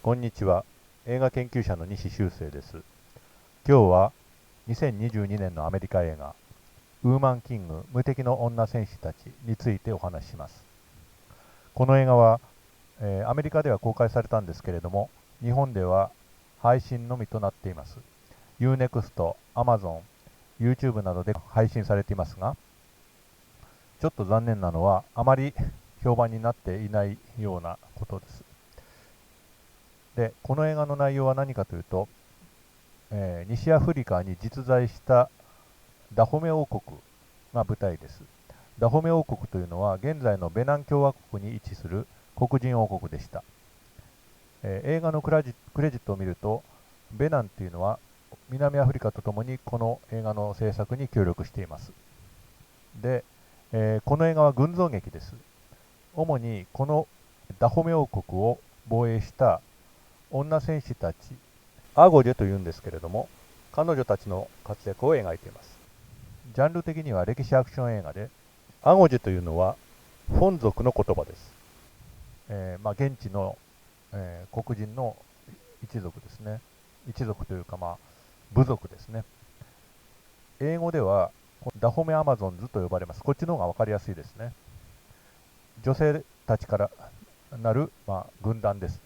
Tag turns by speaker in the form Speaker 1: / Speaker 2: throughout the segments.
Speaker 1: こんにちは。映画研究者の西修正です。今日は2022年のアメリカ映画、ウーマンキング無敵の女戦士たちについてお話しします。この映画は、アメリカでは公開されたんですけれども、日本では配信のみとなっています。Unext、Amazon、YouTube などで配信されていますが、ちょっと残念なのは、あまり評判になっていないようなことです。で、この映画の内容は何かというと、西アフリカに実在したダホメ王国が舞台です。ダホメ王国というのは現在のベナン共和国に位置する黒人王国でした。映画のクレジットを見ると、ベナンというのは南アフリカとともにこの映画の制作に協力しています。で、この映画は群像劇です。主にこのダホメ王国を防衛した女戦士たち、アゴジェというんですけれども、彼女たちの活躍を描いています。ジャンル的には歴史アクション映画で、アゴジェというのはフォン族の言葉です。現地の、黒人の一族ですね。一族というか、部族ですね。英語ではダホメアマゾンズと呼ばれます。こっちの方が分かりやすいですね。女性たちからなる、軍団です。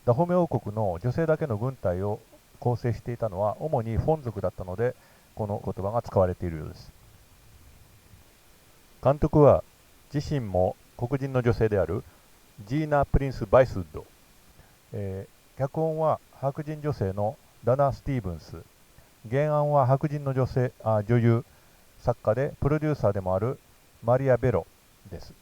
Speaker 1: ダホメ王国の女性だけの軍隊を構成していたのは主にフォン族だったので、この言葉が使われているようです。監督は自身も黒人の女性であるジーナ・プリンス・バイスウッド、脚本は白人女性のダナ・スティーブンス、原案は白人の女優作家でプロデューサーでもあるマリア・ベロです。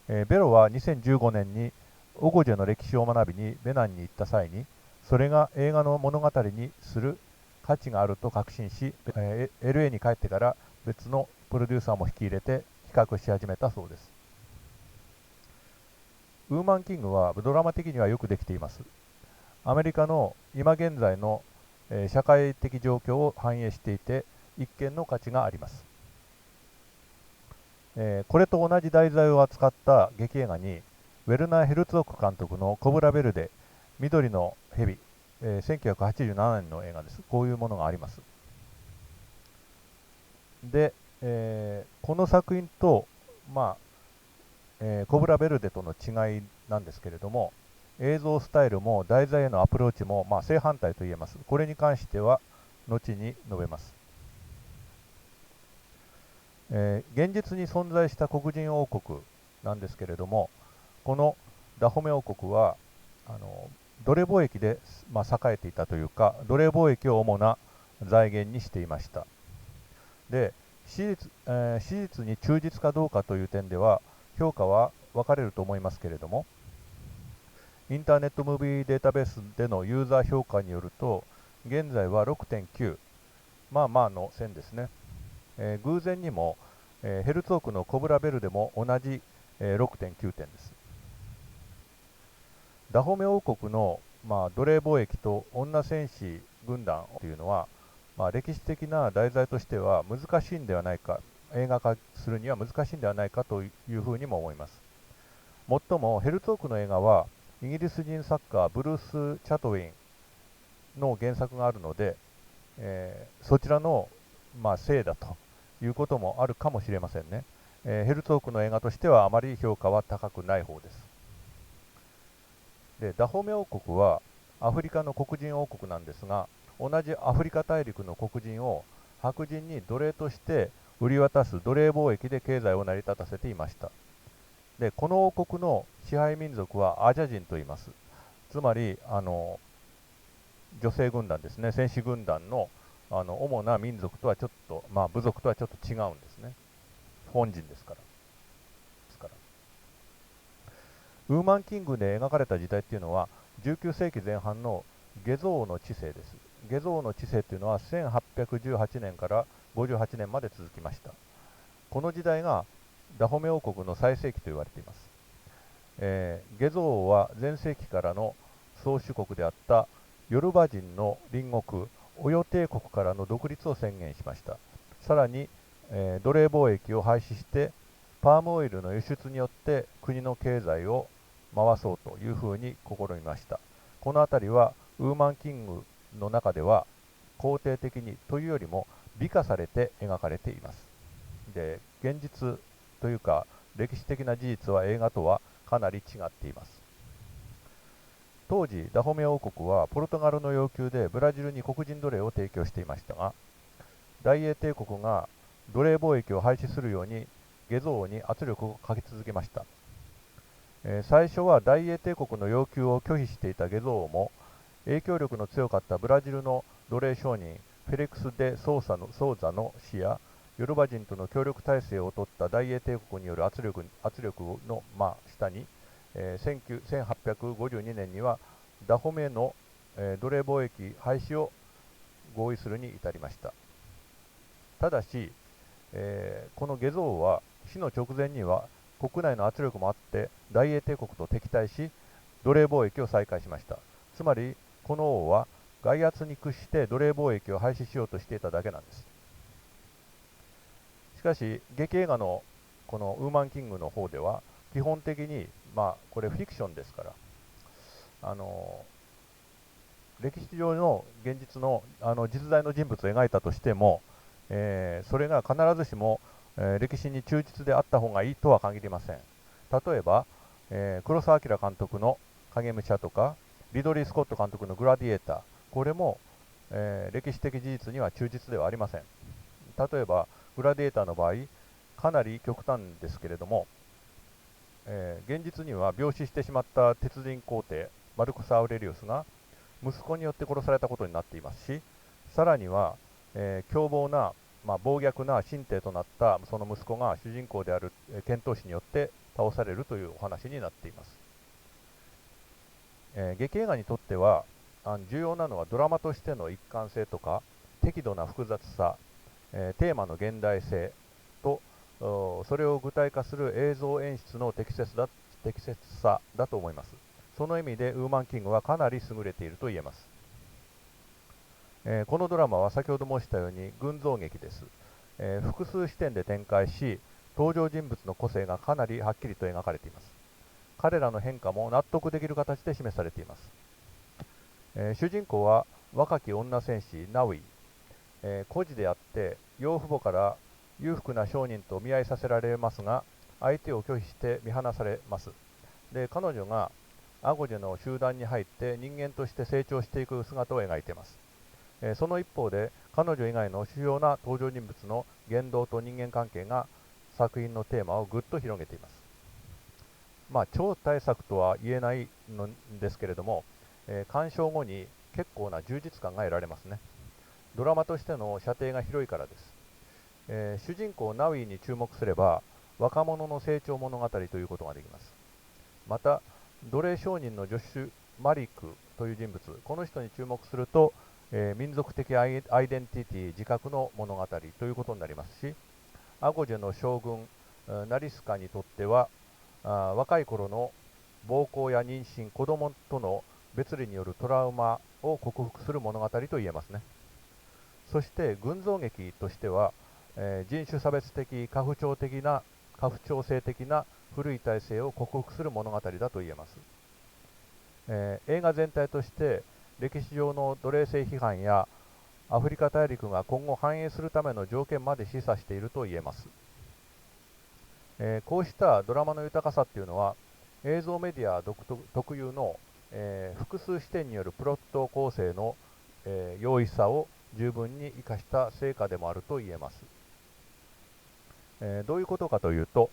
Speaker 1: ベロは2015年にオゴジェの歴史を学びにベナンに行った際に、それが映画の物語にする価値があると確信し、LA に帰ってから別のプロデューサーも引き入れて企画し始めたそうです。ウーマンキングはドラマ的にはよくできています。アメリカの今現在の、社会的状況を反映していて、一見の価値があります。これと同じ題材を扱った劇映画に、ウェルナー・ヘルツォーク監督のコブラ・ベルデ、緑の蛇、1987年の映画です。こういうものがあります。で、この作品と、コブラ・ベルデとの違いなんですけれども、映像スタイルも題材へのアプローチも、正反対と言えます。これに関しては、後に述べます。現実に存在した黒人王国なんですけれども、このダホメ王国は奴隷貿易で、栄えていたというか、奴隷貿易を主な財源にしていました。で、史実に忠実かどうかという点では評価は分かれると思いますけれども、インターネットムービーデータベースでのユーザー評価によると、現在は6.9、の線ですね。偶然にも、ヘルツォークのコブラベルでも同じ、6.9点です。ダホメ王国の、奴隷貿易と女戦士軍団というのは、歴史的な題材としては難しいんではないか、映画化するには難しいんではないかというふうにも思います。もっともヘルツォークの映画はイギリス人作家ブルース・チャトウィンの原作があるので、そちらの、せいだということもあるかもしれませんね。ヘルツォークの映画としてはあまり評価は高くない方です。で、ダホメ王国はアフリカの黒人王国なんですが、同じアフリカ大陸の黒人を白人に奴隷として売り渡す奴隷貿易で経済を成り立たせていました。で、この王国の支配民族はアジア人と言います。つまり女性軍団ですね、戦士軍団の主な民族とはちょっと、部族とはちょっと違うんですね。本人ですから。ウーマンキングで描かれた時代っていうのは19世紀前半のゲゾ王の治世です。ゲゾ王の治世っていうのは1818年から58年まで続きました。この時代がダホメ王国の最盛期と言われています。ゲゾ王は前世紀からの宗主国であったヨルバ人の隣国オヨ帝国からの独立を宣言しました。さらに、奴隷貿易を廃止してパームオイルの輸出によって国の経済を回そうというふうに試みました。この辺りはウーマンキングの中では肯定的にというよりも美化されて描かれています。で、現実というか歴史的な事実は映画とはかなり違っています。当時ダホメ王国はポルトガルの要求でブラジルに黒人奴隷を提供していましたが、大英帝国が奴隷貿易を廃止するようにゲゾ王に圧力をかけ続けました。最初は大英帝国の要求を拒否していたゲゾ王も、影響力の強かったブラジルの奴隷商人フェレクス・デ・ソーザの死や、ヨルバ人との協力体制を取った大英帝国による圧力の、下に、1852年にはダホメの、奴隷貿易廃止を合意するに至りました。ただし、このゲゾ王は死の直前には国内の圧力もあって大英帝国と敵対し、奴隷貿易を再開しました。つまりこの王は外圧に屈して奴隷貿易を廃止しようとしていただけなんです。しかし劇映画のこのウーマンキングの方では基本的にこれフィクションですから、歴史上の現実の実在の人物を描いたとしても、それが必ずしも、歴史に忠実であった方がいいとは限りません。例えば、黒澤明監督の影武者とかリドリー・スコット監督のグラディエーター、これも、歴史的事実には忠実ではありません。例えばグラディエーターの場合かなり極端ですけれども、現実には病死してしまった鉄人皇帝マルクス・アウレリウスが息子によって殺されたことになっていますし、さらには、凶暴な、暴虐な神帝となったその息子が主人公である遣唐使によって倒されるというお話になっています。劇映画にとっては重要なのはドラマとしての一貫性とか適度な複雑さ、テーマの現代性とそれを具体化する映像演出の適切さだと思います。その意味でウーマンキングはかなり優れていると言えます。このドラマは先ほど申したように群像劇です。複数視点で展開し、登場人物の個性がかなりはっきりと描かれています。彼らの変化も納得できる形で示されています。主人公は若き女戦士ナウイ、孤児であって養父母から裕福な商人と見合いさせられますが、相手を拒否して見放されます。で、彼女がアゴジェの集団に入って人間として成長していく姿を描いています。その一方で彼女以外の主要な登場人物の言動と人間関係が作品のテーマをぐっと広げています。超大作とは言えないのですけれども、鑑賞後に結構な充実感が得られますね。ドラマとしての射程が広いからです。主人公ナウイに注目すれば若者の成長物語ということができます。また奴隷商人のジョシュ・マリックという人物、この人に注目すると、民族的アイデンティティ自覚の物語ということになりますし、アゴジェの将軍ナリスカにとっては若い頃の暴行や妊娠、子供との別離によるトラウマを克服する物語と言えますね。そして群像劇としては、人種差別的、家父長制的な古い体制を克服する物語だと言えます。映画全体として歴史上の奴隷制批判やアフリカ大陸が今後繁栄するための条件まで示唆していると言えます。こうしたドラマの豊かさというのは映像メディア特有の、複数視点によるプロット構成の、容易さを十分に生かした成果でもあると言えます。どういうことかというと、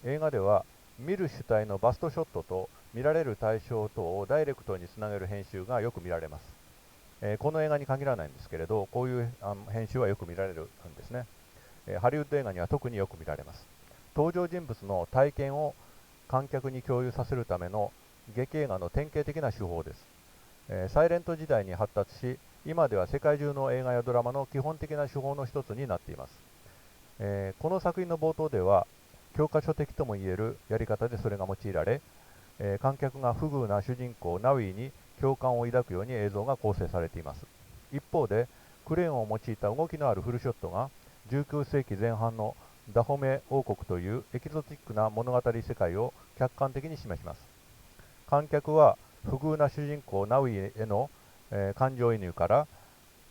Speaker 1: 映画では見る主体のバストショットと見られる対象等をダイレクトにつなげる編集がよく見られます。この映画に限らないんですけれど、こういう編集はよく見られるんですね。ハリウッド映画には特によく見られます。登場人物の体験を観客に共有させるための劇映画の典型的な手法です。サイレント時代に発達し、今では世界中の映画やドラマの基本的な手法の一つになっています。この作品の冒頭では教科書的ともいえるやり方でそれが用いられ、観客が不遇な主人公ナウイに共感を抱くように映像が構成されています。一方でクレーンを用いた動きのあるフルショットが19世紀前半のダホメ王国というエキゾチックな物語世界を客観的に示します。観客は不遇な主人公ナウイへの、感情移入から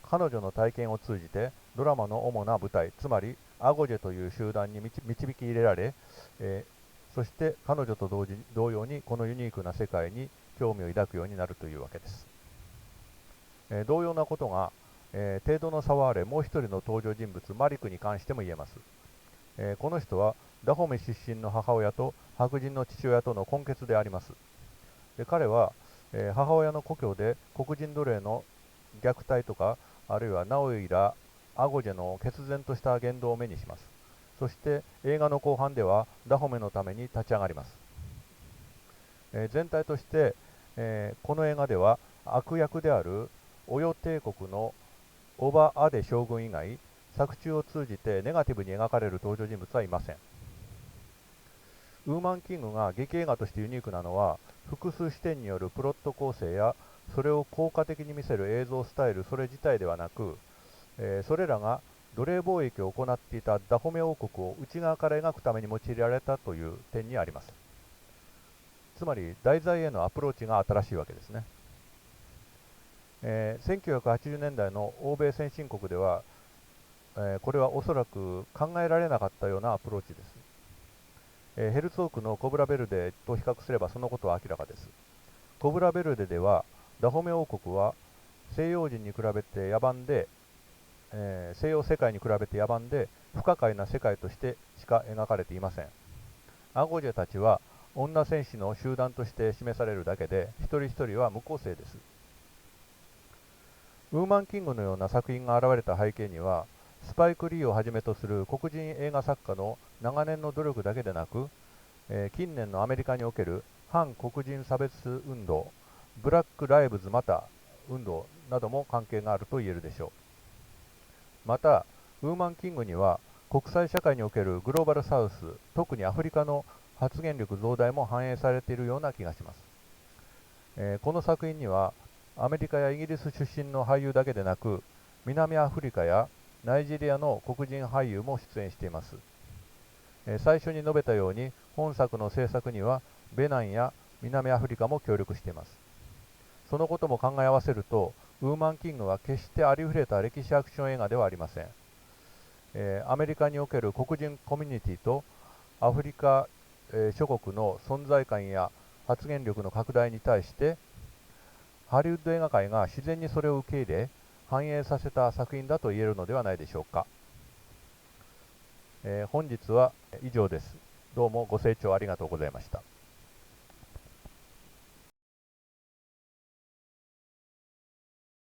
Speaker 1: 彼女の体験を通じてドラマの主な舞台、つまりアゴジェという集団に導き入れられ、そして彼女と同様にこのユニークな世界に興味を抱くようになるというわけです。同様なことが、程度の差はあれもう一人の登場人物マリクに関しても言えます。この人はダホメ出身の母親と白人の父親との混血であります。彼は、母親の故郷で黒人奴隷の虐待とか、あるいはナオイらアゴジェの決然とした言動を目にします。そして映画の後半ではダホメのために立ち上がります。全体として、この映画では悪役であるオヨ帝国のオバ・アデ将軍以外、作中を通じてネガティブに描かれる登場人物はいません。ウーマンキングが劇映画としてユニークなのは、複数視点によるプロット構成やそれを効果的に見せる映像スタイルそれ自体ではなく、それらが奴隷貿易を行っていたダホメ王国を内側から描くために用いられたという点にあります。つまり題材へのアプローチが新しいわけですね。1980年代の欧米先進国では、これはおそらく考えられなかったようなアプローチです。ヘルツォークのコブラベルデと比較すればそのことは明らかです。コブラベルデではダホメ王国は西洋人に比べて野蛮で、西洋世界に比べて野蛮で不可解な世界としてしか描かれていません。アゴジェたちは女戦士の集団として示されるだけで、一人一人は無個性です。ウーマンキングのような作品が現れた背景には、スパイク・リーをはじめとする黒人映画作家の長年の努力だけでなく、近年のアメリカにおける反黒人差別運動、ブラック・ライブズ・マター運動なども関係があると言えるでしょう。また、ウーマンキングには国際社会におけるグローバルサウス、特にアフリカの発言力増大も反映されているような気がします。この作品にはアメリカやイギリス出身の俳優だけでなく、南アフリカやナイジェリアの黒人俳優も出演しています。最初に述べたように、本作の制作にはベナンや南アフリカも協力しています。そのことも考え合わせると、ウーマンキングは決してありふれた歴史アクション映画ではありません。アメリカにおける黒人コミュニティとアフリカ、諸国の存在感や発言力の拡大に対して、ハリウッド映画界が自然にそれを受け入れ、反映させた作品だと言えるのではないでしょうか。本日は以上です。どうもご清聴ありがとうございました。